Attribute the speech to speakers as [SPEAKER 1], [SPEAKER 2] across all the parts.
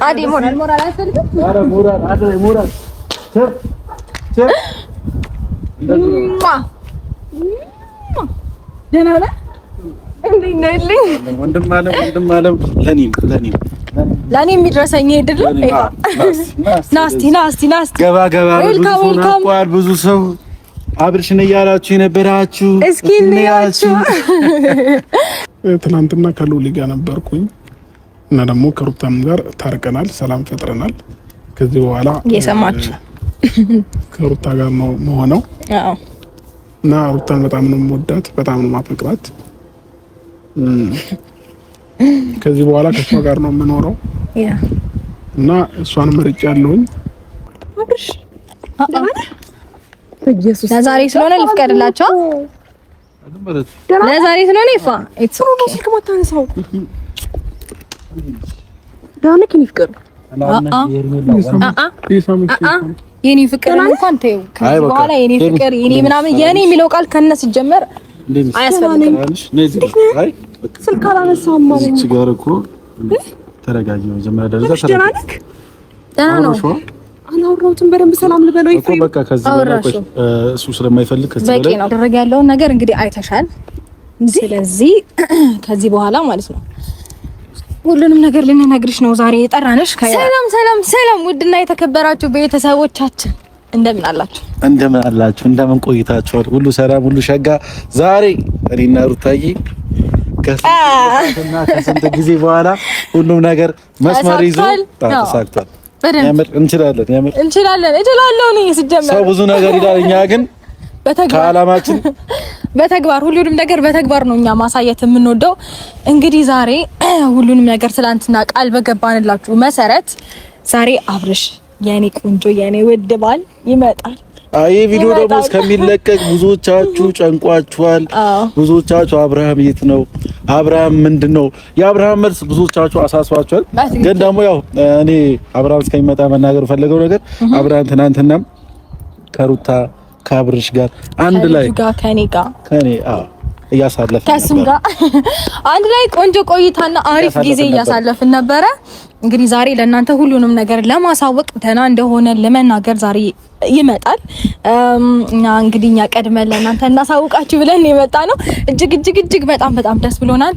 [SPEAKER 1] አዲ ሞራል አያስፈልግም።
[SPEAKER 2] ኧረ ሞራል
[SPEAKER 1] ደህና ነህ? እንዴት ነህልኝ?
[SPEAKER 2] ወንድም አለም ለኔ የሚድረሰኝ ይድል ናስቲ ገባ ብዙ ሰው አብርሽን እያላችሁ የነበራችሁ
[SPEAKER 1] እስኪ እንያችሁ።
[SPEAKER 3] ትናንትና ከሉሊ ጋር ነበርኩኝ እና ደግሞ ከሩታም ጋር ታርቀናል፣ ሰላም ፈጥረናል። ከዚህ በኋላ
[SPEAKER 1] እየሰማችሁ
[SPEAKER 3] ከሩታ ጋር ነው መሆነው።
[SPEAKER 1] አዎ
[SPEAKER 3] እና ሩታን በጣም ነው የምወዳት፣ በጣም ነው የማፈቅራት። ከዚህ በኋላ ከሷ ጋር ነው የምኖረው እና እሷን መርጫለሁኝ።
[SPEAKER 1] አብርሽ ኢየሱስ ለዛሬ ስለሆነ ልፍቀድላቸው። ለዛሬ ስለሆነ ይፋ ኢትስ ኦኬ። ስልክ ማታነሳው ዳንክ ይፍቀር የኔ ፍቅር እንኳን ተይው። ከዚህ በኋላ የኔ ፍቅር የኔ ምናምን የኔ የሚለው ቃል ከነ ሲጀመር አያስፈልግም።
[SPEAKER 4] ስልክ አላነሳውም ማለት
[SPEAKER 2] እዚህ ጋር እኮ ተረጋጊ ነው። መጀመሪያ ደረጃ
[SPEAKER 1] ተረጋጊ። ደህና ነው።
[SPEAKER 4] አላወራሁትም። በደንብ ሰላም ልበለው
[SPEAKER 2] እኮ በቃ ከዚህ በላይ እሱ ስለማይፈልግ ከዚህ በላይ
[SPEAKER 1] በቂ ነው። ደረጋ ያለውን ነገር እንግዲህ አይተሻል። ስለዚህ ከዚህ በኋላ ማለት ነው ሁሉንም ነገር ልንነግርሽ ነው ዛሬ የጠራንሽ። ሰላም ውድና የተከበራችሁ ቤተሰቦቻችን እንደምን አላችሁ?
[SPEAKER 2] እንደምን ቆይታችኋል? ሁሉ ሰላም፣ ሁሉ ሸጋ። ዛሬ እኔና ሩታዬ ከስንት ጊዜ በኋላ ሁሉም ነገር መስመር ይዞ ተሳክቷል። እንችላለን እኔ ሲጀመር ሰው ብዙ ነገር ይላል። እኛ ግን ከዓላማችን
[SPEAKER 1] በተግባር ሁሉንም ነገር በተግባር ነው እኛ ማሳየት የምንወደው። እንግዲህ ዛሬ ሁሉንም ነገር ትላንትና ቃል በገባንላችሁ መሰረት ዛሬ አብርሽ የኔ ቆንጆ የኔ ውድ ባል ይመጣል።
[SPEAKER 2] ይሄ ቪዲዮ ደግሞ እስከሚለቀቅ ብዙዎቻችሁ ጨንቋችኋል። ብዙዎቻችሁ አብርሃም የት ነው? አብርሃም ምንድነው? የአብርሃም መልስ ብዙዎቻችሁ አሳስባችኋል። ግን ደግሞ ያው እኔ አብርሃም እስከሚመጣ መናገር ፈልገው ነገር አብርሃም ትናንትናም ከሩታ ከአብርሽ ጋር አንድ ላይ ከኔ እያሳለፈ
[SPEAKER 1] ከሱም ጋር አንድ ላይ ቆንጆ ቆይታና አሪፍ ጊዜ እያሳለፍን ነበረ። እንግዲህ ዛሬ ለእናንተ ሁሉንም ነገር ለማሳወቅ ደህና እንደሆነ ለመናገር ዛሬ ይመጣል። እንግዲህ እኛ ቀድመን ለእናንተ እናሳውቃችሁ ብለን የመጣ ነው። እጅግ በጣም ደስ ብሎናል።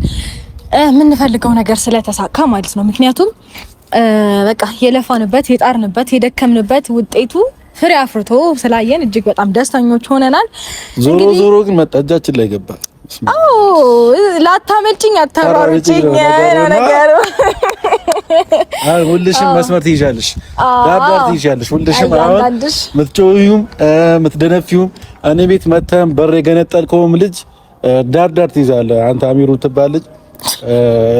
[SPEAKER 1] የምንፈልገው ነገር ስለተሳካ ማለት ነው። ምክንያቱም በቃ የለፋንበት የጣርንበት የደከምንበት ውጤቱ ፍሬ አፍርቶ ስላየን እጅግ በጣም ደስተኞች ሆነናል።
[SPEAKER 2] ዞሮ ግን መጣጃችን ላይ ገባ።
[SPEAKER 1] ላታመልጭኝ አታራርጭኝ ነገር
[SPEAKER 2] ሁልሽም መስመር ትይዣለሽ፣ ዳርዳር ትይዣለሽ። ሁልሽም አሁን ምትጮዩም ምትደነፊውም እኔ ቤት መተም በር የገነጠልከውም ልጅ ዳርዳር ትይዛለህ። አንተ አሚሩ ትባል ልጅ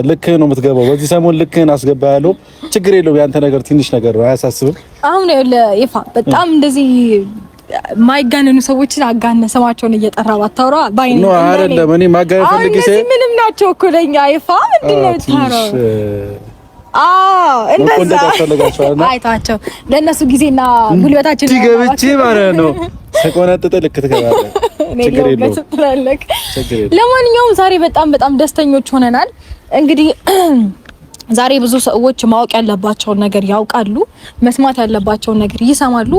[SPEAKER 2] ልክ ነው የምትገባው። በዚህ ሰሞን ልክህን አስገባ ያለው ችግር የለውም። ያንተ ነገር ትንሽ ነገር ነው፣ አያሳስብም። አሁን
[SPEAKER 1] ይፋ በጣም እንደዚህ ማይጋነኑ ሰዎችን አጋነ ስማቸውን እየጠራ ባታወራ ባይኔ
[SPEAKER 2] ነው አይደለም። እኔ ማጋነን ፈልጌ
[SPEAKER 1] ምንም ናቸው እኮ ለኛ ይፋ ምንድነው ታረው? እንደዛ አይታቸው ለነሱ ጊዜና ጉልበታችን
[SPEAKER 2] ትገብጪ ማለት ነው። ሰቆናጥጥ ልክ ትገባለህ። ችግር የለውም።
[SPEAKER 1] ለማንኛውም ዛሬ በጣም ደስተኞች ሆነናል። እንግዲህ ዛሬ ብዙ ሰዎች ማወቅ ያለባቸውን ነገር ያውቃሉ፣ መስማት ያለባቸውን ነገር ይሰማሉ።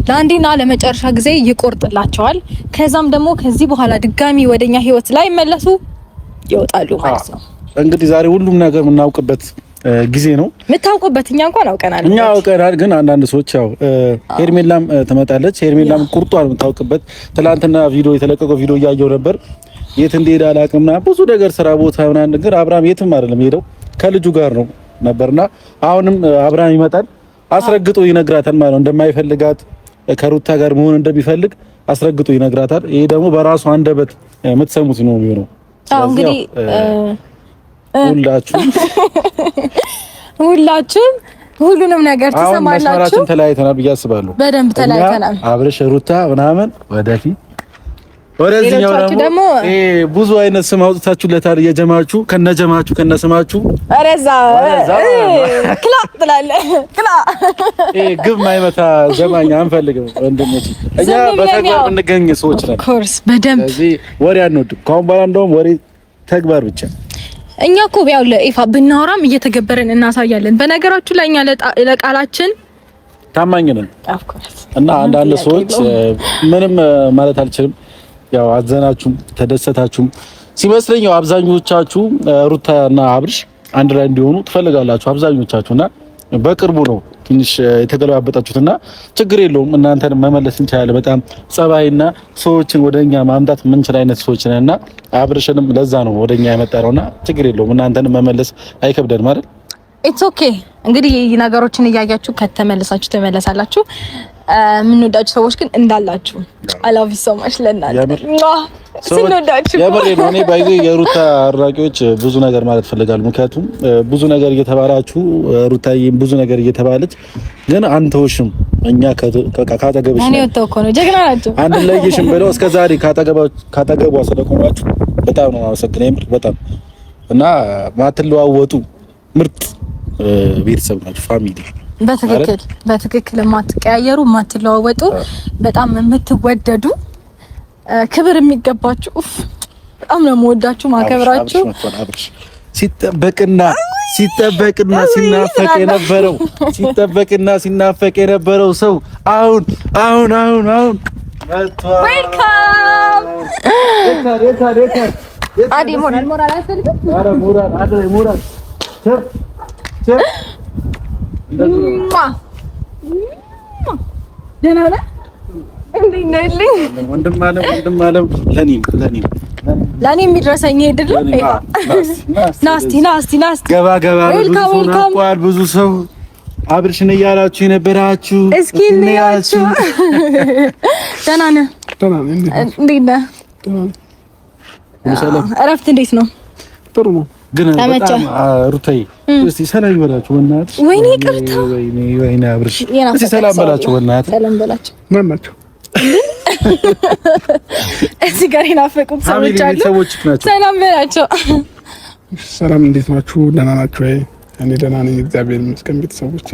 [SPEAKER 1] ለአንዴና ለመጨረሻ ጊዜ ይቆርጥላቸዋል። ከዛም ደግሞ ከዚህ በኋላ ድጋሚ ወደኛ ህይወት ላይ መለሱ ይወጣሉ ማለት ነው።
[SPEAKER 2] እንግዲህ ዛሬ ሁሉም ነገር የምናውቅበት ጊዜ ነው።
[SPEAKER 1] የምታውቁበት እኛ እንኳን አውቀናል፣
[SPEAKER 2] ግን አንዳንድ ሰዎች ያው ሄርሜላም ትመጣለች። ሄርሜላም ቁርጧን የምታውቅበት ትላንትና ቪዲዮ የተለቀቀው ቪዲዮ እያየው ነበር። የት እንደሄደ አላውቅምና ብዙ ነገር ስራ ቦታ ምናምን ነገር አብርሃም የትም አይደለም ሄደው ከልጁ ጋር ነው ነበርና አሁንም አብርሃም ይመጣል። አስረግጦ ይነግራታል ማለት ነው እንደማይፈልጋት ከሩታ ጋር መሆን እንደሚፈልግ አስረግጦ ይነግራታል። ይሄ ደግሞ በራሱ አንደበት የምትሰሙት ነው የሚሆነው።
[SPEAKER 1] እንግዲህ
[SPEAKER 2] ሁላችሁም
[SPEAKER 1] ሁሉንም ነገር ትሰማላችሁ።
[SPEAKER 2] መስመራችን ተለያይተናል ብዬ አስባለሁ።
[SPEAKER 1] በደንብ ተለያይተናል።
[SPEAKER 2] አብርሽ ሩታ ምናምን ወደፊት ወደዚህኛው ደግሞ ብዙ አይነት ስም አውጥታችሁለታል። የጀማችሁ ከነስማችሁ
[SPEAKER 1] አረዛ ክላ ትላለህ። ክላ
[SPEAKER 2] ግብ ማይመታ ዘማኛ አንፈልግም ወንድሞች። እኛ በተግባር እንገኝ ሰዎች ነን።
[SPEAKER 1] ኮርስ በደንብ
[SPEAKER 2] ስለዚህ ወሬ አንወድም። ካሁን በኋላ እንደውም ወሬ ተግባር ብቻ።
[SPEAKER 1] እኛ እኮ ያው ለኢፋ ብናወራም እየተገበረን እናሳያለን። በነገራችሁ ላይ እኛ ለቃላችን
[SPEAKER 2] ታማኝ ነን እና አንዳንድ ሰዎች ምንም ማለት አልችልም። ያው አዘናችሁም ተደሰታችሁም ሲመስለኝ ያው አብዛኞቻችሁ ሩታና አብርሽ አንድ ላይ እንዲሆኑ ትፈልጋላችሁ አብዛኞቻችሁና በቅርቡ ነው ትንሽ የተገለባበጣችሁትና ችግር የለውም እናንተን መመለስ እንችላለን። በጣም ጸባይና ሰዎችን ወደኛ ማምጣት የምንችል አይነት ሰዎች ነንና አብርሽንም ለዛ ነው ወደኛ የመጣነውና ችግር የለውም እናንተን መመለስ አይከብደንም አይደል?
[SPEAKER 1] ኢትስ ኦኬ። እንግዲህ ነገሮችን እያያችሁ ከተመለሳችሁ ተመለሳላችሁ። የምንወዳችሁ ሰዎች ግን እንዳላችሁ I love you so much ለእናንተ ስንወዳችሁ
[SPEAKER 2] የምሬ ነው። እኔ ባይዘ የሩታ አድናቂዎች ብዙ ነገር ማለት ፈልጋለሁ። ምክንያቱም ብዙ ነገር እየተባላችሁ ሩታዬም ብዙ ነገር እየተባለች ግን አንተውሽም እኛ ካጠገብሽ
[SPEAKER 1] እኔ ወጣው እኮ ነው ጀግና ናችሁ
[SPEAKER 2] አንድ ለይሽም ብለው እስከዛሬ ካጠገቧ ስለቆማችሁ በጣም ነው አመሰግናለሁ። የምር በጣም እና ማትለዋወጡ ምርጥ ቤተሰብ ናችሁ ፋሚሊ። በትክክል የማትቀያየሩ የማትለዋወጡ በጣም የምትወደዱ ክብር የሚገባችሁ በጣም ነው የምወዳችሁ ማከብራችሁ። ሲጠበቅና ሲናፈቅ የነበረው ሰው አሁን
[SPEAKER 1] ዌልካም አዲ ሞራል አያስፈልግም።
[SPEAKER 2] ኧረ ሞራል
[SPEAKER 1] ደህና ነህ? እንዴት ነህ?
[SPEAKER 2] ወንድም አለም ለኔ የሚደርሰኝ አይደለም። ናስቲ ገባ ብዙ ሰው አብርሽን እያላችሁ የነበራችሁ
[SPEAKER 1] እስኪ እንያችሁ። ደህና ነህ? እንዴት ነህ? እረፍት እንዴት ነው?
[SPEAKER 3] ጥሩ ነው።
[SPEAKER 2] ግን በጣም ሩታዬ እስቲ ሰላም በላችሁ በእናትሽ።
[SPEAKER 1] ወይኔ ይቅርታ።
[SPEAKER 2] ወይኔ አብርሽ እስቲ ሰላም በላችሁ በእናትሽ።
[SPEAKER 3] ሰላም በላቸው። ማን ናቸው?
[SPEAKER 1] እዚህ ጋር የናፈቁት ሰዎች አሉ። ሰላም በላቸው።
[SPEAKER 3] ሰላም እንዴት ናችሁ? ደህና ናችሁ ወይ? እኔ ደህና ነኝ እግዚአብሔር ይመስገን። ቤተሰቦቼ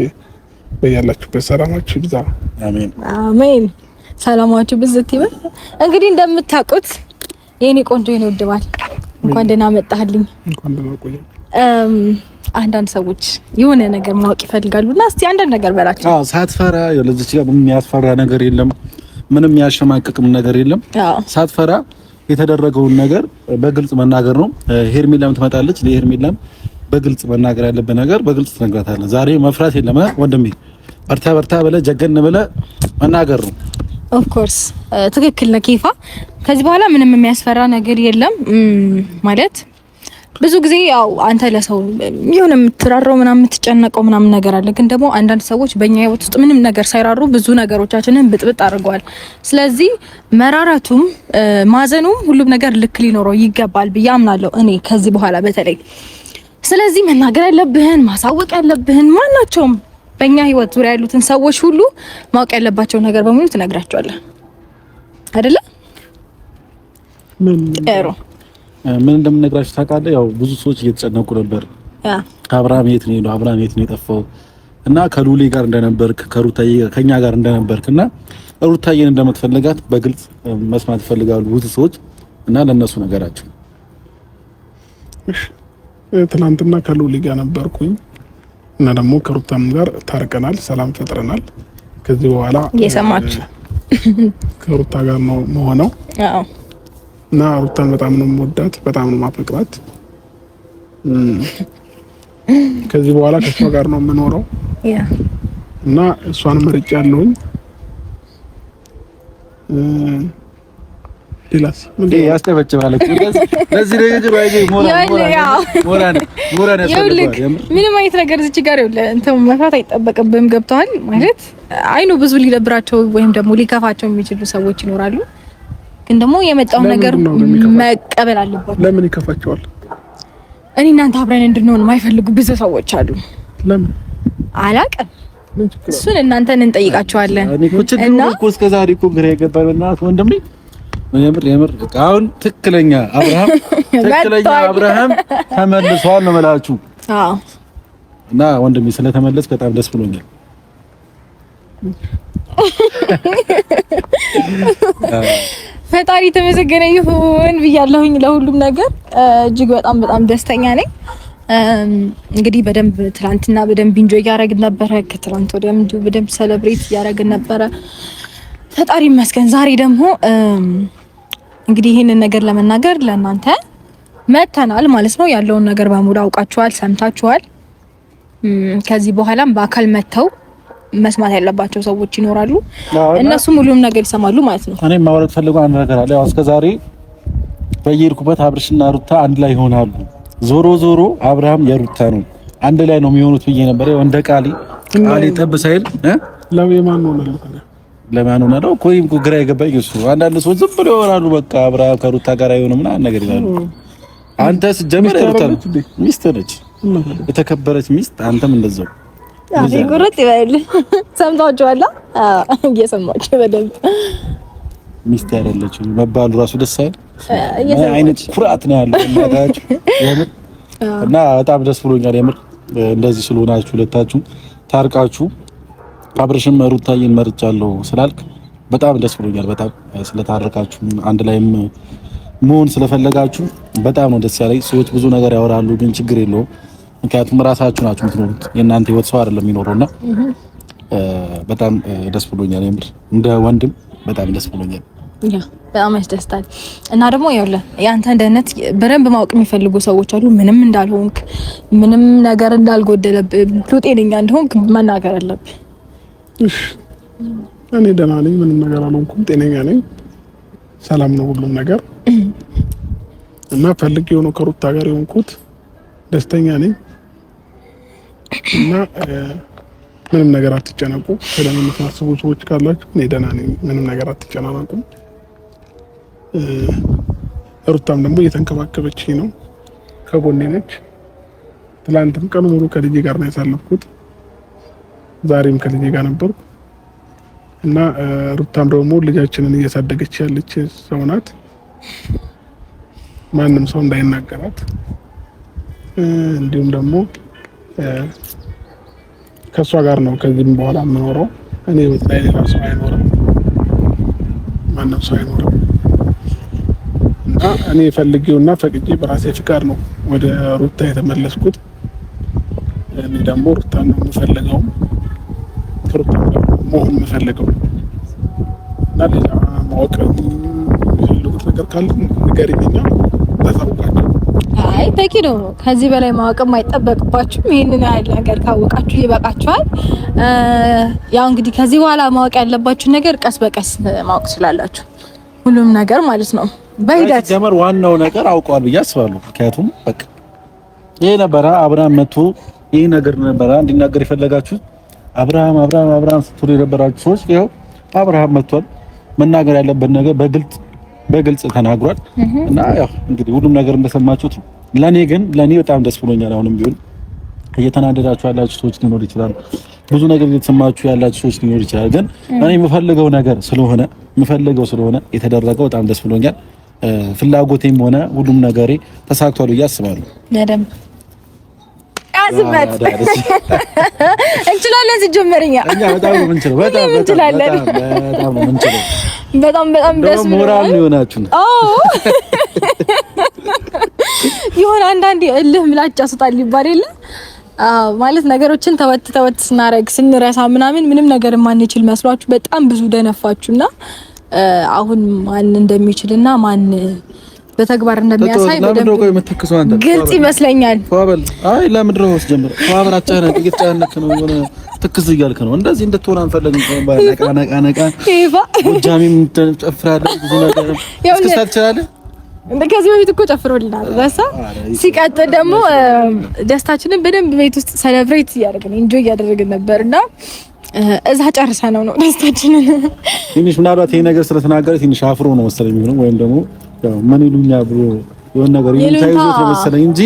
[SPEAKER 3] በያላችሁበት ሰላማችሁ ይብዛ።
[SPEAKER 1] አሜን። ሰላማችሁ ብዝት ይበል። እንግዲህ እንደምታውቁት የኔ ቆንጆ የኔ ውድ ባል እንኳን ደህና መጣህልኝ።
[SPEAKER 3] እንኳን ደህና ቆየ።
[SPEAKER 1] አንዳንድ ሰዎች የሆነ ነገር ማወቅ ይፈልጋሉና እስቲ አንዳንድ ነገር በላቸው።
[SPEAKER 2] አዎ ሳትፈራ ለዚች ጋር ምንም የሚያስፈራ ነገር የለም። ምንም የሚያሸማቅቅም ነገር የለም። ሳትፈራ የተደረገውን ነገር በግልጽ መናገር ነው። ሄርሜላም ትመጣለች። ለሄርሜላም በግልጽ መናገር ያለበት ነገር በግልጽ ትነግራታለህ። ዛሬ መፍራት የለም ወንድሜ። በርታ ብለህ ጀገን ብለህ መናገር ነው።
[SPEAKER 1] ኦፍ ኮርስ ትክክል ነህ ኬፋ። ከዚህ በኋላ ምንም የሚያስፈራ ነገር የለም ማለት ብዙ ጊዜ ያው አንተ ለሰው የሆነ የምትራራው ምናምን የምትጨነቀው ምናምን ነገር አለ። ግን ደግሞ አንዳንድ ሰዎች በእኛ ህይወት ውስጥ ምንም ነገር ሳይራሩ ብዙ ነገሮቻችንን ብጥብጥ አድርገዋል። ስለዚህ መራራቱም ማዘኑም ሁሉም ነገር ልክ ሊኖረው ይገባል ብዬ አምናለሁ እኔ ከዚህ በኋላ በተለይ። ስለዚህ መናገር ያለብህን ማሳወቅ ያለብህን ማናቸውም በእኛ ህይወት ዙሪያ ያሉትን ሰዎች ሁሉ ማወቅ ያለባቸው ነገር በሙሉ ትነግራቸዋለህ አይደለ?
[SPEAKER 2] ምን እንደምነግራችሁ ታውቃለህ? ያው ብዙ ሰዎች እየተጨነቁ ነበር። አብርሃም የት ነው የሄደው? አብርሃም የት ነው የጠፋው? እና ከሉሊ ጋር እንደነበርክ ከሩታዬ ከኛ ጋር እንደነበርክና ሩታዬን እንደምትፈልጋት በግልጽ መስማት ይፈልጋሉ ብዙ ሰዎች እና ለነሱ ነገራቸው።
[SPEAKER 3] ትናንትና ከሉሊ ጋር ነበርኩኝ እና ደግሞ ከሩታም ጋር ታርቀናል፣ ሰላም ፈጥረናል። ከዚህ በኋላ
[SPEAKER 1] እየሰማችሁ
[SPEAKER 3] ከሩታ ጋር ነው መሆነው።
[SPEAKER 1] አዎ
[SPEAKER 3] እና ሩታን በጣም ነው የምወዳት፣ በጣም ነው የማፈቅራት። ከዚህ በኋላ ከሷ ጋር ነው የምኖረው እና እሷን መርጫለሁኝ። ሌላስ ምን
[SPEAKER 2] ያስተበጭባል እኮ ለዚህ ነገር ወይ ሞራን
[SPEAKER 1] ምንም አይነት ነገር እዚህ ጋር ይኸውልህ እንትን መፍራት አይጠበቅብህም። ገብቶሃል ማለት አይኑ ብዙ ሊደብራቸው ወይም ደግሞ ሊከፋቸው የሚችሉ ሰዎች ይኖራሉ። ግን ደግሞ የመጣው ነገር መቀበል አለባቸው።
[SPEAKER 3] ለምን ይከፋቸዋል?
[SPEAKER 1] እኔ እናንተ አብረን እንድንሆን የማይፈልጉ ብዙ ሰዎች አሉ።
[SPEAKER 3] ለምን
[SPEAKER 1] አላውቅም። እሱን እናንተን እንጠይቃቸዋለን።
[SPEAKER 2] እና እኮ እስከዛሬ እኮ ግራ የገባን ወንድሜ የምር አሁን ትክክለኛ አብርሃም ተመልሷል ነው የምላችሁ።
[SPEAKER 1] አዎ
[SPEAKER 2] እና ወንድሜ ስለተመለስ በጣም ደስ ብሎኛል።
[SPEAKER 1] ፈጣሪ ተመሰገነ ይሁን ብያለሁኝ ለሁሉም ነገር እጅግ በጣም ደስተኛ ነኝ። እንግዲህ በደንብ ትላንትና በደንብ ኢንጆይ ያደረግን ነበረ። ከትላንት ወዲያም በደንብ ሴሌብሬት ያደረግን ነበረ። ፈጣሪ ይመስገን። ዛሬ ደግሞ እንግዲህ ይሄንን ነገር ለመናገር ለእናንተ መተናል ማለት ነው። ያለውን ነገር በሙሉ አውቃችኋል፣ ሰምታችኋል። ከዚህ በኋላም በአካል መተው መስማት ያለባቸው ሰዎች ይኖራሉ። እነሱም ሁሉም ነገር ይሰማሉ ማለት ነው። እኔ
[SPEAKER 2] ማውራት ፈልገው አንድ ነገር አለ። ያው እስከዛሬ በየሄድኩበት አብርሽና ሩታ አንድ ላይ ይሆናሉ። ዞሮ አብርሃም የሩታ ነው፣ አንድ ላይ ነው የሚሆኑት ብዬ ነበር። ያው እንደ ቃሊ ጠብ ሳይል
[SPEAKER 3] ለማን ነው ኮይም ግራ የገባኝ እሱ። አንዳንድ ሰዎች ዝም ብለው ይሆናሉ፣ በቃ አብርሃም ከሩታ ጋር አይሆንም ምናምን ነገር ይላሉ። አንተ ስትጀምር የሩታ ሚስት ነች፣ የተከበረች ሚስት። አንተም እንደዛው
[SPEAKER 1] አይ ጉርጥ ይበል። ሰምታችኋል? እየሰማችሁ በደንብ
[SPEAKER 2] ሚስት ያደለችው መባሉ ራሱ ደስ አይል። አይነት ፍርሃት ነው ያለው እናታችሁ የምር እና በጣም ደስ ብሎኛል የምር እንደዚህ ስለሆናችሁ ሁለታችሁ ታርቃችሁ አብርሽም ሩታዬን መርጫለሁ ስላልክ በጣም ደስ ብሎኛል። በጣም ስለታረቃችሁ አንድ ላይም መሆን ስለፈለጋችሁ በጣም ነው ደስ ያለኝ። ሰዎች ብዙ ነገር ያወራሉ፣ ግን ችግር የለውም ምክንያቱም ራሳችሁ ናችሁ የምትኖሩት። የእናንተ ህይወት ሰው አይደለም የሚኖረውና በጣም ደስ ብሎኛል የምር እንደ ወንድም በጣም ደስ ብሎኛል።
[SPEAKER 1] በጣም ያስደስታል። እና ደግሞ ይኸውልህ የአንተን ደህንነት በደንብ ማወቅ የሚፈልጉ ሰዎች አሉ። ምንም እንዳልሆንክ ምንም ነገር እንዳልጎደለብህ ጤነኛ እንደሆንክ መናገር አለብህ።
[SPEAKER 3] እሺ እኔ ደህና ነኝ፣ ምንም ነገር አልሆንኩም፣ ጤነኛ ነኝ፣ ሰላም ነው ሁሉም ነገር እና ፈልጌው ነው ከሩታ ጋር የሆንኩት። ደስተኛ ነኝ እና ምንም ነገር አትጨነቁ። ስለምን የምታስቡ ሰዎች ካላችሁ እኔ ደህና ነኝ፣ ምንም ነገር አትጨናነቁ። ሩታም ደግሞ እየተንከባከበች ነው፣ ከጎኔ ነች። ትላንትም ቀኑ ሙሉ ከልጄ ጋር ነው ያሳለፍኩት፣ ዛሬም ከልጄ ጋር ነበርኩ እና ሩታም ደግሞ ልጃችንን እያሳደገች ያለች ሰው ናት። ማንም ሰው እንዳይናገራት እንዲሁም ደግሞ ከሷ ጋር ነው ከዚህም በኋላ የምኖረው። እኔ ወጥ ላይ ሌላ ሰው አይኖርም፣ ማንም ሰው አይኖርም እና እኔ ፈልጌውና ፈቅጄ በራሴ ፍቃድ ነው ወደ ሩታ የተመለስኩት። እኔ ደግሞ ሩታ ነው የምፈልገው፣ ሩታ መሆን የምፈልገው እና ሌላ ማወቅ የሚፈልጉት ነገር ካለ ንገሪኝና ታሳውቃለሁ።
[SPEAKER 1] አይ በቂ ነው። ከዚህ በላይ ማወቅም አይጠበቅባችሁም። ይሄንን ያህል ነገር ካወቃችሁ ይበቃችኋል። ያው እንግዲህ ከዚህ በኋላ ማወቅ ያለባችሁ ነገር ቀስ በቀስ ማወቅ ትችላላችሁ፣ ሁሉም ነገር ማለት ነው በሂደት።
[SPEAKER 2] ጀመር ዋናው ነገር አውቀዋል ብዬ አስባለሁ። ምክንያቱም በቃ ይሄ ነበረ አብርሃም መጥቶ ይሄ ነገር ነበረ እንዲናገር የፈለጋችሁት። አብርሃም ስትሉ የነበራችሁ ሰዎች ይኸው አብርሃም መጥቷል። መናገር ያለበት ነገር በግልጽ ተናግሯል እና ያው እንግዲህ ሁሉም ነገር እንደሰማችሁት ነው። ለኔ በጣም ደስ ብሎኛል። አሁንም ቢሆን እየተናደዳችሁ ያላችሁ ሰዎች ሊኖር ይችላል፣ ብዙ ነገር እየተሰማችሁ ያላችሁ ሰዎች ሊኖር ይችላል። ግን እኔ የምፈልገው ነገር ስለሆነ የተደረገው በጣም ደስ ብሎኛል። ፍላጎቴም ሆነ ሁሉም ነገሬ ተሳክቷል ብዬ አስባለሁ።
[SPEAKER 1] ለደም አዝበት እንችላለን ሲጀመርኛ
[SPEAKER 2] እኛ በጣም ነው የምንችለው። በጣም ነው የምንችለው።
[SPEAKER 1] በጣም ደስ ብሎኛል።
[SPEAKER 2] ሞራል ነው የሆናችሁ።
[SPEAKER 1] ይሁን አንዳንዴ እልህ ምላጭ ያስጣል ይባል የለ ማለት ነገሮችን ተወት ስንረሳ ምንም ነገር ማንችል መስሏችሁ በጣም ብዙ ደነፋችሁና አሁን ማን እንደሚችልና ማን በተግባር እንደሚያሳይ በደንብ ግልጽ ይመስለኛል።
[SPEAKER 2] ፏበል አይ ለምድር ነው ጀምር ፏበል አጫነቅ እየተጫነክ ነው የሆነ ትክዝ እያልክ ነው። እንደዚህ እንድትሆን አንፈልግም። ነቃ
[SPEAKER 1] ይፋ
[SPEAKER 2] ጎጃሚም ተጨፍራለህ ብዙ ነገር እስከሳት ይችላል።
[SPEAKER 1] ከዚህ በፊት እኮ ጨፍሮልናል። በሳ ሲቀጥል ደግሞ ደስታችንን በደንብ ቤት ውስጥ ሴሌብሬት እያደረግን ኢንጆይ እያደረግን ነበርና እዛ ጨርሳ ነው ደስታችንን።
[SPEAKER 2] ትንሽ ምናልባት ይሄ ነገር ስለተናገረ ትንሽ አፍሮ ነው መሰለኝ የሚሆነው ወይም ደግሞ ምን ይሉኛ ብሎ የሆነ ነገር ይታይዞት ነው መሰለኝ እንጂ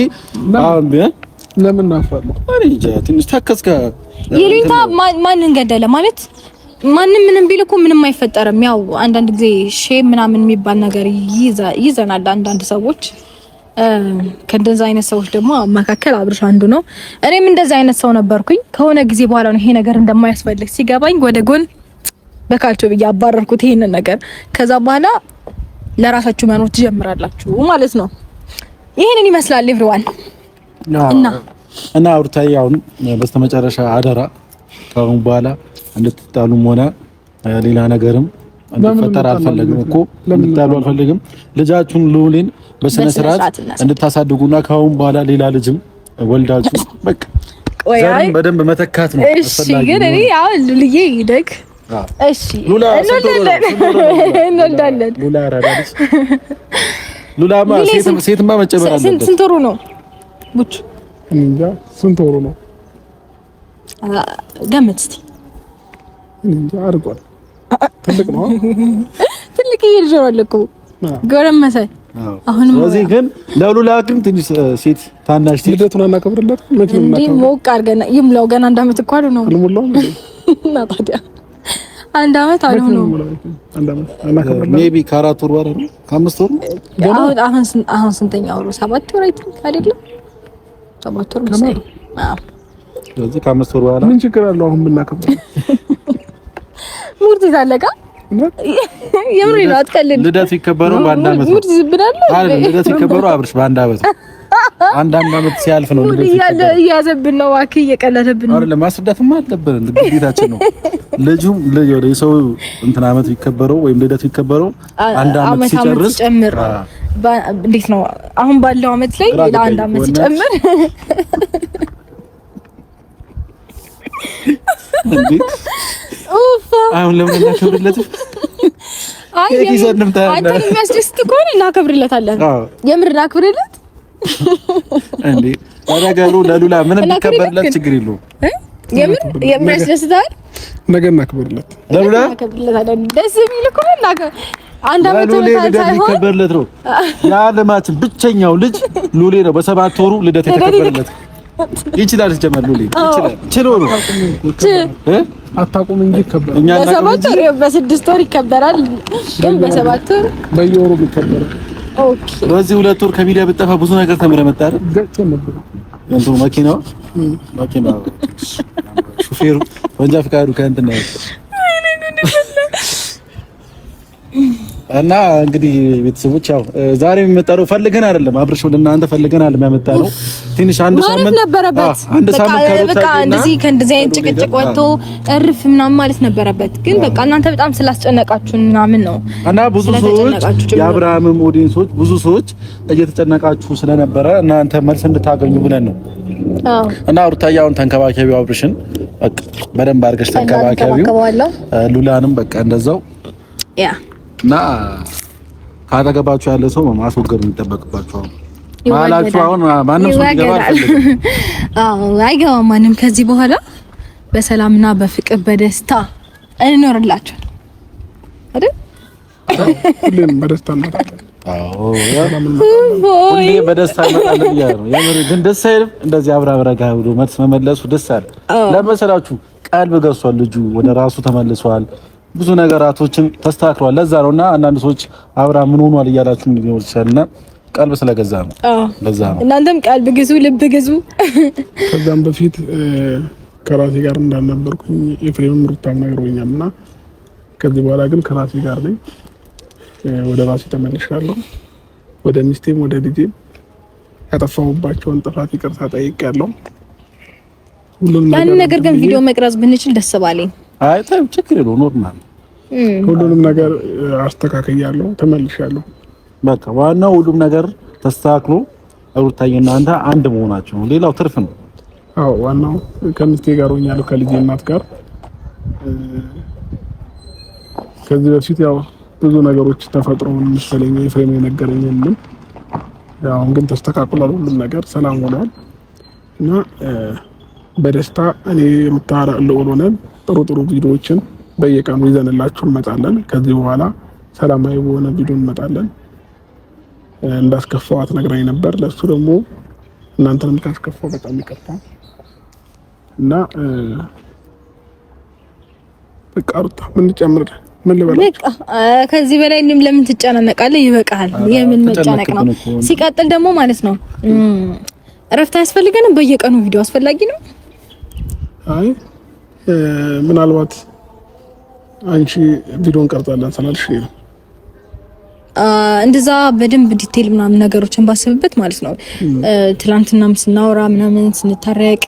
[SPEAKER 2] አሁን ቢሆን
[SPEAKER 3] ለምን ናፋለሁ
[SPEAKER 2] አይ ትንሽ ተከስከ
[SPEAKER 1] ይሉኝታ ማንን ገደለ ማለት ማንም ምንም ቢል እኮ ምንም አይፈጠርም። ያው አንዳንድ ጊዜ ሼም ምናምን የሚባል ነገር ይዘናል አንዳንድ ሰዎች። ከእንደዛ አይነት ሰዎች ደግሞ መካከል አብርሽ አንዱ ነው። እኔም እንደዛ አይነት ሰው ነበርኩኝ። ከሆነ ጊዜ በኋላ ነው ይሄ ነገር እንደማያስፈልግ ሲገባኝ ወደ ጎን በካልቾ ብዬ አባረርኩት ይሄንን ነገር። ከዛ በኋላ ለራሳችሁ መኖር ትጀምራላችሁ ማለት ነው። ይሄንን ይመስላል ኤቭሪዋን
[SPEAKER 2] እና ሩታዬ አሁን በስተመጨረሻ አደራ ከአሁን በኋላ እንድትጣሉም ሆነ ሌላ ነገርም እንድትፈጠር አልፈልግም እኮ እንድትጣሉ አልፈልግም። ልጃችሁን ልዑልን በስነ ስርዓት እንድታሳድጉና ከአሁን በኋላ ሌላ ልጅም ወልዳችሁ በቃ ዘርን በደንብ መተካት ነው።
[SPEAKER 1] እሺ ግን እኔ አሁን ሉልዬ ይደግ እሺ እንወልዳለን።
[SPEAKER 2] ሉላ አራዳለች። ሉላማ ሴትማ መጨመር አለበት።
[SPEAKER 1] ስንት ወሩ ነው ቡች?
[SPEAKER 3] እንጃ ስንት ወሩ ነው?
[SPEAKER 1] ገምት እስቲ።
[SPEAKER 3] እንጃ አድርጓል። ትልቅ ነው።
[SPEAKER 1] ትልቅ ይልጆራል እኮ ጎረመሰ። አሁን
[SPEAKER 2] ስለዚህ ግን ለሉላ ግን ትንሽ ሴት ታናሽ ሴት
[SPEAKER 3] ልደቱን አናከብርለት
[SPEAKER 1] እንዴ? ሞቅ አድርገን ይምላው። ገና አንድ አመት እኮ ነው
[SPEAKER 3] አልሞላው
[SPEAKER 1] እና ታዲያ አንድ አመት አልሆነው።
[SPEAKER 3] አንድ አመት አናከብርለት
[SPEAKER 2] ሜቢ ከአራት ወር አይደል? ከአምስት ወር
[SPEAKER 1] አሁን ስንተኛ ወሩ? 7 ወር አይደለም? 7 ወር መሰለኝ። አዎ
[SPEAKER 2] ስለዚህ ከአምስት ወር በኋላ
[SPEAKER 3] ምን ችግር አለው አሁን ብናከብር?
[SPEAKER 1] ሙርት ይዛለቃ የምሬ ነው። አትቀልድ።
[SPEAKER 2] ልደት ይከበረው በአንድ አመት ነው።
[SPEAKER 1] ሙርት ይዝብናል አይደል?
[SPEAKER 2] ልደት ይከበረው አብርሽ በአንድ አመት አንድ አመት ሲያልፍ ነው ልደት ይከበረው።
[SPEAKER 1] እያዘብን ነው ዋክ እየቀለደብን ነው።
[SPEAKER 2] አይደለም ማስረዳትማ አለብን። ግዴታችን ነው። ልጁም ወደ ሰው እንትን አመት ይከበረው ወይም ልደት ይከበረው አንድ አመት ሲጨርስ
[SPEAKER 1] ጨምር። እንዴት ነው አሁን ባለው አመት ላይ ለአንድ አመት ሲጨምር
[SPEAKER 2] እንዴ አሁን ለምን እናከብርለትም?
[SPEAKER 1] አይ አንተ የሚያስደስት ከሆነ እናከብርለታለን። የምር እናከብርለት
[SPEAKER 2] እንዴ ነገሩ ለሉላ ምንም ቢከበርለት ችግር የለውም።
[SPEAKER 1] የምር የሚያስደስታል
[SPEAKER 3] ነገ እናከብርለት።
[SPEAKER 2] ለሉላ
[SPEAKER 1] እናከብርለታለን። ደስ የሚል ከሆነ አንድ አመት ሳይሆን
[SPEAKER 2] ይከበርለት ነው። የዓለማችን ብቸኛው ልጅ ሉሌ ነው። በ7 ወሩ ልደት የተከበረለት ይችላል። ጀመር ሉሌ ይችላል። ችሎ ነው
[SPEAKER 3] አታውቁም እንጂ ይከበራል።
[SPEAKER 2] እኛ
[SPEAKER 1] በ7 ወር በ6 ወር ይከበራል። ግን በ7 ወር
[SPEAKER 3] በየወሩ ይከበራል።
[SPEAKER 1] ኦኬ
[SPEAKER 2] በዚህ 2 ወር ከሚዲያ ብትጠፋ ብዙ ነገር ተምረህ መጣ አይደል?
[SPEAKER 3] ገጭ ነበር
[SPEAKER 2] እንቱ መኪናው ሹፌሩ ወንጃ ፍቃዱ ከእንትን ነው እና እንግዲህ ቤተሰቦች ያው ዛሬ የሚመጣው ፈልገን አይደለም። አብርሽ ወደ እናንተ ፈልገን አይደለም ያመጣነው። ትንሽ አንድ ሳምንት
[SPEAKER 1] ነበረበት። በቃ እንደዚህ ከእንደዚህ አይነት ጭቅጭቅ ወጥቶ እርፍ ምናምን ማለት ነበረበት። ግን በቃ እናንተ በጣም ስላስጨነቃችሁን ምናምን ነው።
[SPEAKER 2] እና ብዙ ሰዎች የአብርሃምም ኦዲየንሶች ብዙ ሰዎች እየተጨነቃችሁ ስለነበረ እናንተ መልስ እንድታገኙ ብለን ነው። እና ሩታዬ አሁን ተንከባከቢው አብርሽን በቃ በደንብ አድርገሽ ተንከባከቢው። ሉላንም በቃ እንደዛው
[SPEAKER 1] ያ
[SPEAKER 2] እና ካጠገባችሁ ያለ ሰው ማስወገድ የሚጠበቅባችሁ ማላችሁ አሁን ማንም ሰው ይገባል አይደለም?
[SPEAKER 1] አዎ አይገባም ማንም። ከዚህ በኋላ በሰላምና በፍቅር በደስታ እንኖርላችሁ አይደል?
[SPEAKER 3] ሁሌም በደስታ እንኖራለን።
[SPEAKER 2] አዎ ሁሌ በደስታ እንኖራለን ያለው የምር ግን ደስ አይልም። እንደዚህ አብራብረጋ ብሎ መልስ መመለሱ ደስ አለ። ለመሰላችሁ ቀልብ ገዝቷል ልጁ፣ ወደ ራሱ ተመልሷል። ብዙ ነገራቶችን ተስተካክሏል። ለዛ ነውና አንዳንድ ሰዎች አብርሃም ምን ሆኗል እያላችሁ ነው ይችላልና ቀልብ ስለገዛ ነው። ለዛ ነው
[SPEAKER 1] እናንተም ቀልብ ግዙ፣ ልብ ግዙ።
[SPEAKER 3] ከዛም በፊት ከራሴ ጋር እንዳልነበርኩኝ ኤፍሬም ሩታም ነግሮኛልና ከዚህ በኋላ ግን ከራሴ ጋር ነኝ። ወደ ራሴ ተመልሻለሁ። ወደ ሚስቴም ወደ ልጄም ያጠፋሁባቸውን ጥፋት ይቅርታ ጠይቄያለሁ።
[SPEAKER 1] ሁሉንም ነገር ግን ቪዲዮ መቅረጽ ብንችል ደስ ባለኝ።
[SPEAKER 2] አይ ታም ችግር የለውም ኖርማል።
[SPEAKER 3] ሁሉንም ነገር አስተካክያለሁ፣ ተመልሻለሁ።
[SPEAKER 2] በቃ ዋናው ሁሉም ነገር ተስተካክሎ ሩታዬና አንተ አንድ መሆናችሁ ነው። ሌላው ትርፍ ነው።
[SPEAKER 3] አዎ ዋናው ከሚስቴ ጋር ሆኛለሁ፣ ከልጄ እናት ጋር። ከዚህ በፊት ያው ብዙ ነገሮች ተፈጥሮ መሰለኝ ኤፍሬም የነገረኝንም ያው ግን ተስተካክሏል፣ ሁሉም ነገር ሰላም ሆኗል እና በደስታ እኔ የምታረለው ሆነን ጥሩ ጥሩ ቪዲዮዎችን በየቀኑ ይዘንላችሁ እንመጣለን። ከዚህ በኋላ ሰላማዊ በሆነ ቪዲዮ እንመጣለን። እንዳስከፋዋት ነግራኝ ነበር። ለሱ ደግሞ እናንተንም ካስከፋው በጣም ይቅርታ እና በቃ ሩታ ምን ጨምር ምን ልበላችሁ?
[SPEAKER 1] በቃ ከዚህ በላይ ለምን ትጨናነቃለህ? ይበቃል። የምን መጨነቅ ነው? ሲቀጥል ደግሞ ማለት ነው እረፍት አያስፈልገንም? በየቀኑ ቪዲዮ አስፈላጊ ነው?
[SPEAKER 3] አይ ምናልባት አንቺ ቪዲዮን ቀርጻለን ስላልሽ
[SPEAKER 1] እንደዛ በደንብ ዲቴል ምናምን ነገሮችን ባስብበት ማለት ነው። ትላንትናም ስናወራ ምናምን ስንታረቅ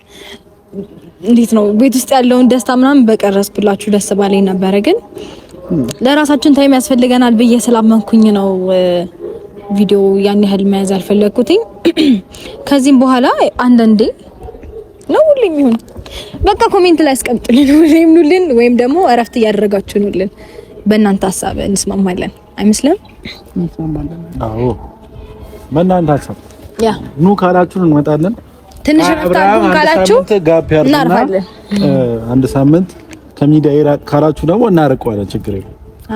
[SPEAKER 1] እንዴት ነው ቤት ውስጥ ያለውን ደስታ ምናምን በቀረስኩላችሁ ደስ ባለኝ ነበረ። ግን ለራሳችን ታይም ያስፈልገናል ብዬ ስላመንኩኝ ነው ቪዲዮ ያን ያህል መያዝ አልፈለኩትኝ። ከዚህም በኋላ አንዳንዴ ነው ሁሌም ይሁን በቃ ኮሜንት ላይ አስቀምጡልን ወይም ኑልን ወይም ደግሞ እረፍት እያደረጋችሁ ኑልን። በእናንተ ሀሳብ እንስማማለን አይመስልም?
[SPEAKER 2] አዎ በእናንተ ሀሳብ
[SPEAKER 1] ያ
[SPEAKER 2] ኑ ካላችሁ እንመጣለን።
[SPEAKER 1] ትንሽ እረፍት አድርጉ ካላችሁ እናርፋለን።
[SPEAKER 2] አንድ ሳምንት ከሚዲያ ይራቅ ካላችሁ ደግሞ እናርቀዋለን። ችግር የለም።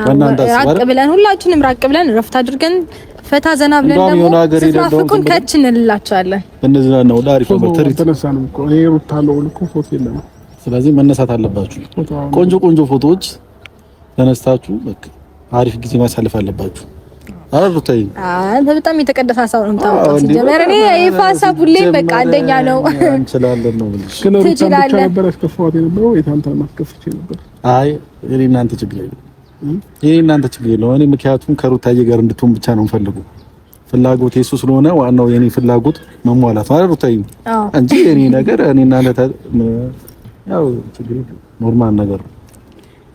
[SPEAKER 2] በእናንተ ሀሳብ
[SPEAKER 1] ራቅ ብለን ሁላችንም ራቅ ብለን እረፍት አድርገን ፈታ ዘና ብለን ደግሞ ስናፍቁን ከች እንላችኋለን።
[SPEAKER 2] እንደዚህ ነው ዳሪፍ በትሪ
[SPEAKER 3] ተነሳንም እኮ ይሄ ሩታለው እኮ ፎቶ የለም።
[SPEAKER 2] ስለዚህ መነሳት አለባችሁ። ቆንጆ ቆንጆ ፎቶዎች ተነስታችሁ በቃ አሪፍ ጊዜ ማሳለፍ አለባችሁ። አረሩታይ
[SPEAKER 1] አንተ በጣም የተቀደሰ ሀሳብ ነው የምታወጣው። ሲጀመር እኔ ይፋ ሀሳብ ሁሌ በቃ አንደኛ ነው
[SPEAKER 2] እንችላለን ነው ብለሽ
[SPEAKER 3] ግን ሩታ ብቻ ነበር ያስከፋት የነበረው የታንተ ማስከፍቼ ነበር።
[SPEAKER 2] አይ እኔ እናንተ ችግር የለም ይሄ እናንተ ችግር የለም። እኔ ምክንያቱም ከሩታዬ ጋር እንድትሆን ብቻ ነው የምፈልገው። ፍላጎት የሱ ስለሆነ ዋናው የኔ ፍላጎት መሟላት ማለት ሩታዬ እንጂ የኔ ነገር እኔ እናንተ ያው ችግር ኖርማል ነገር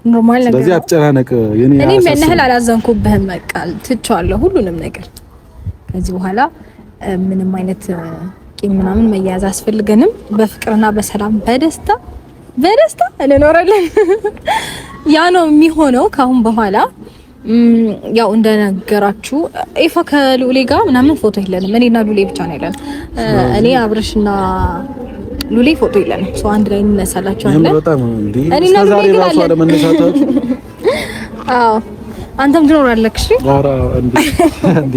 [SPEAKER 1] ኖርማል ነገር።
[SPEAKER 2] ስለዚህ አትጨናነቅ። የኔ
[SPEAKER 1] እኔ ምን ያህል አላዘንኩብህም። በቃ ትቼዋለሁ ሁሉንም ነገር። ከዚህ በኋላ ምንም አይነት ቂም ምናምን መያዝ አስፈልገንም። በፍቅርና በሰላም በደስታ እንኖራለን። ያ ነው የሚሆነው ካሁን በኋላ። ያው እንደነገራችሁ ኤፋ ከሉሌ ጋር ምናምን ፎቶ የለንም። እኔና ሉሌ ብቻ ነው ያለን። እኔ አብርሽና ሉሌ ፎቶ የለንም። ሰው አንድ ላይ እንነሳላችኋለን። እኔና ሉሌ ግን ዛሬ ለመነሳታችሁ አዎ አንተም ትኖራለህ። እሺ ኧረ እንዴ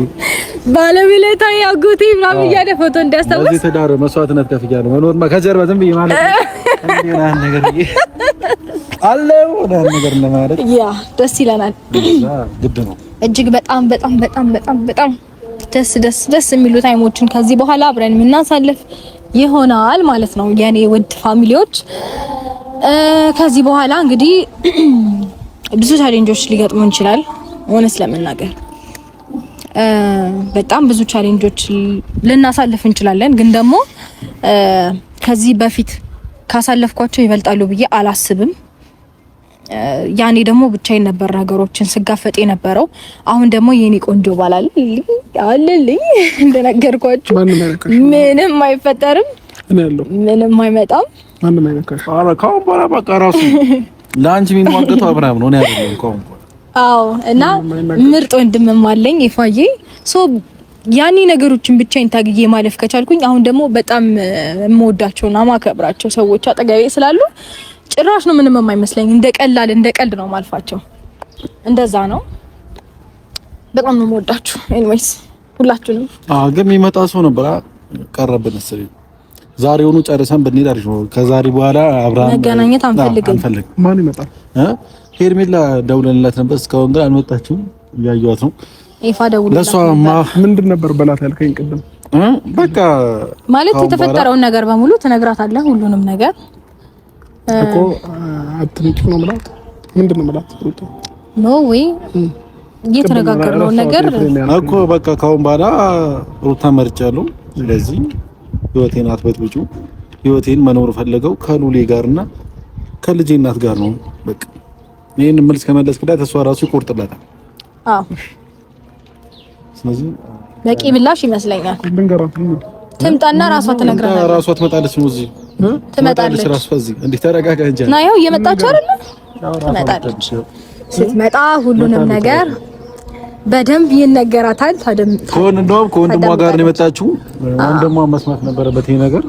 [SPEAKER 1] ባለቤቴ አጎቴ ምናምን እያለ ፎቶ እንዲያስታውስ
[SPEAKER 2] እዚህ ተዳረ መስዋዕትነት ከፍያለሁ። መኖርማ ከጀርባ ዝም ብዬ ማለት ነው ነገር አለው ነገር ለማለት
[SPEAKER 1] ያ ደስ ይለናል።
[SPEAKER 2] ግድ ነው
[SPEAKER 1] እጅግ በጣም ደስ የሚሉ ታይሞችን ከዚህ በኋላ አብረን የምናሳልፍ ይሆናል ማለት ነው የኔ ውድ ፋሚሊዎች። ከዚህ በኋላ እንግዲህ ብዙ ቻሌንጆች ሊገጥሙን ይችላል። ሆነስ ለመናገር በጣም ብዙ ቻሌንጆች ልናሳልፍ እንችላለን። ግን ደግሞ ከዚህ በፊት ካሳለፍኳቸው ይበልጣሉ ብዬ አላስብም። ያኔ ደግሞ ብቻዬን ነበር ነገሮችን ስጋፈጥ የነበረው። አሁን ደግሞ የኔ ቆንጆ ባላል አለልኝ እንደነገርኳችሁ ምንም አይፈጠርም፣ ምንም አይመጣም።
[SPEAKER 3] ማንም አይነካሽ።
[SPEAKER 2] ኧረ ካሁን በኋላ በቃ ራሱ ለአንቺ የሚሟገተው አብርሃም ነው። እኔ አይደለም ካሁን በኋላ
[SPEAKER 1] አዎ። እና ምርጥ ወንድምም አለኝ ይፋዬ። ሶ ያኔ ነገሮችን ብቻዬን ታግዬ ማለፍ ከቻልኩኝ አሁን ደግሞ በጣም የምወዳቸውና ማከብራቸው ሰዎች አጠገቤ ስላሉ ጭራሽ ነው ምንም የማይመስለኝ። እንደ ቀልድ ነው ማልፋቸው። እንደዛ ነው። በጣም ነው የምወዳችሁ። ኤኒዌይስ ሁላችሁንም።
[SPEAKER 2] ግን የሚመጣ ሰው ነበር ቀረብን መሰለኝ። ዛሬውኑ ጨርሰን ብንሄድ አሪፍ ነው። ከዛሬ በኋላ አብርሃም
[SPEAKER 1] መገናኘት አንፈልግም።
[SPEAKER 3] ማን ይመጣል?
[SPEAKER 2] ሄርሜላ ደውለንላት ነበር፣ እስካሁን ግን አልመጣችም። እያየኋት ነው።
[SPEAKER 1] ይፋ ደውለላት
[SPEAKER 2] ለሷ
[SPEAKER 3] ምንድን ነበር በላት ያልከኝ ቅድም?
[SPEAKER 2] በቃ
[SPEAKER 1] ማለት የተፈጠረውን ነገር በሙሉ ትነግራታለህ። ሁሉንም ነገር
[SPEAKER 3] እኮ አትምጪ ነው ማለት ምንድን ነው ማለት ሩታ
[SPEAKER 1] ኖ ወይ እየተነጋገርነው ነገር
[SPEAKER 2] እኮ በቃ ካሁን በኋላ ሩታ መርጫለሁ። ስለዚህ ህይወቴን አትበጥብጩ። ህይወቴን መኖር ፈልገው ከሉሌ ጋርና ከልጄ እናት ጋር ነው። በቃ ይሄን መልስ ከመለስክላት እሷ ራሱ ይቆርጥላታል።
[SPEAKER 1] አዎ ስለዚህ በቂ ምላሽ ይመስለኛል። ትምጣና ራሷ ትነግራለች።
[SPEAKER 2] ራሷ ትመጣለች ነው እዚህ ትመጣለች። ራሷ እዚህ እንዴ ተረጋጋ እንጂ
[SPEAKER 1] ና ያው እየመጣች አይደለ? ትመጣለች። ስትመጣ ሁሉንም ነገር በደንብ ይነገራታል።
[SPEAKER 2] ከወንድሟ ጋር ነው የመጣችው። ወንድሟ መስማት ነበረበት ይሄ ነገር።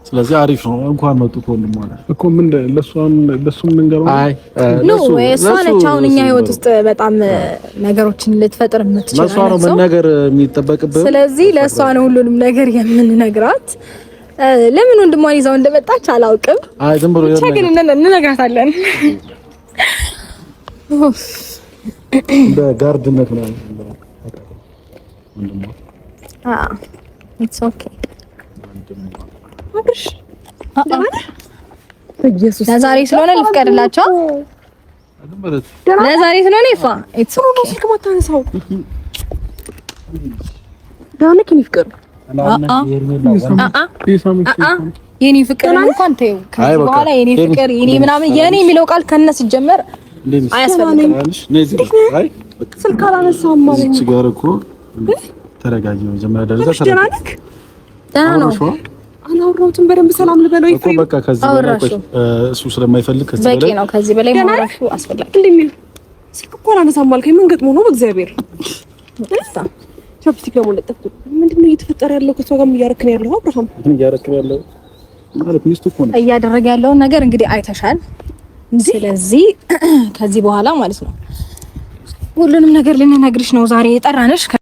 [SPEAKER 2] ስለዚህ አሪፍ ነው። እንኳን መጡ ከወንድሟ ጋር
[SPEAKER 3] እኮ ምን ለሱም መንገሩ
[SPEAKER 2] አይ
[SPEAKER 1] ነው እሷ ነች አሁን እኛ ህይወት ውስጥ በጣም ነገሮችን ልትፈጥር የምትችል
[SPEAKER 2] ለሷ ነው መናገር የሚጠበቅብህ።
[SPEAKER 1] ስለዚህ ለሷ ነው ሁሉንም ነገር የምንነግራት። ለምን ወንድሟን ይዛው እንደመጣች አላውቅም።
[SPEAKER 2] አይ ዝም ብሎ
[SPEAKER 1] ብቻ ግን እንነግራታለን።
[SPEAKER 2] በጋርድነት ነው ወንድሟ።
[SPEAKER 1] ኢትስ ኦኬ ኢየሱስ ለዛሬ ስለሆነ ልፍቀድላቸው። ለዛሬ ስለሆነ ይፋ
[SPEAKER 4] ጥሩ ነው። ስልክ ማታነሳው ዳንክ ይፍቅር
[SPEAKER 1] የኔ ፍቅር እንኳን ተይው። ከዚህ በኋላ የኔ ፍቅር የኔ ምናምን የኔ የሚለው ቃል ከነ ሲጀመር አያስፈልግም።
[SPEAKER 4] ስልክ አላነሳም ማለት
[SPEAKER 2] እዚህ ጋር እኮ ተረጋጊ። መጀመሪያ ደረጃ
[SPEAKER 1] ተረጋጊ። ደህና ነው።
[SPEAKER 4] አላወራሁትም። በደንብ ሰላም ልበለው
[SPEAKER 2] እኮ በቃ ከዚህ በላይ እሱ ስለማይፈልግ ከዚህ በላይ
[SPEAKER 1] በቂ ነው። ከዚህ በላይ ማውራቱ አስፈልጋለሁ።
[SPEAKER 4] እንደሚል ስልክ እኮ አላነሳም አልከኝ። ምን ገጥሞ ነው? በእግዚአብሔር ቻፕስቲክ ደግሞ ለጠፍኩ። ምንድነው እየተፈጠረ ያለው? ከሷ ጋር እያረክ ነው ያለው? አብርሃም
[SPEAKER 2] ምን እያረክ ነው ያለው? ማለት ሚስቱ እኮ ነው
[SPEAKER 1] እያደረገ ያለውን ነገር እንግዲህ አይተሻል። ስለዚህ ከዚህ በኋላ ማለት ነው ሁሉንም ነገር ልንነግርሽ ነው ዛሬ የጠራንሽ።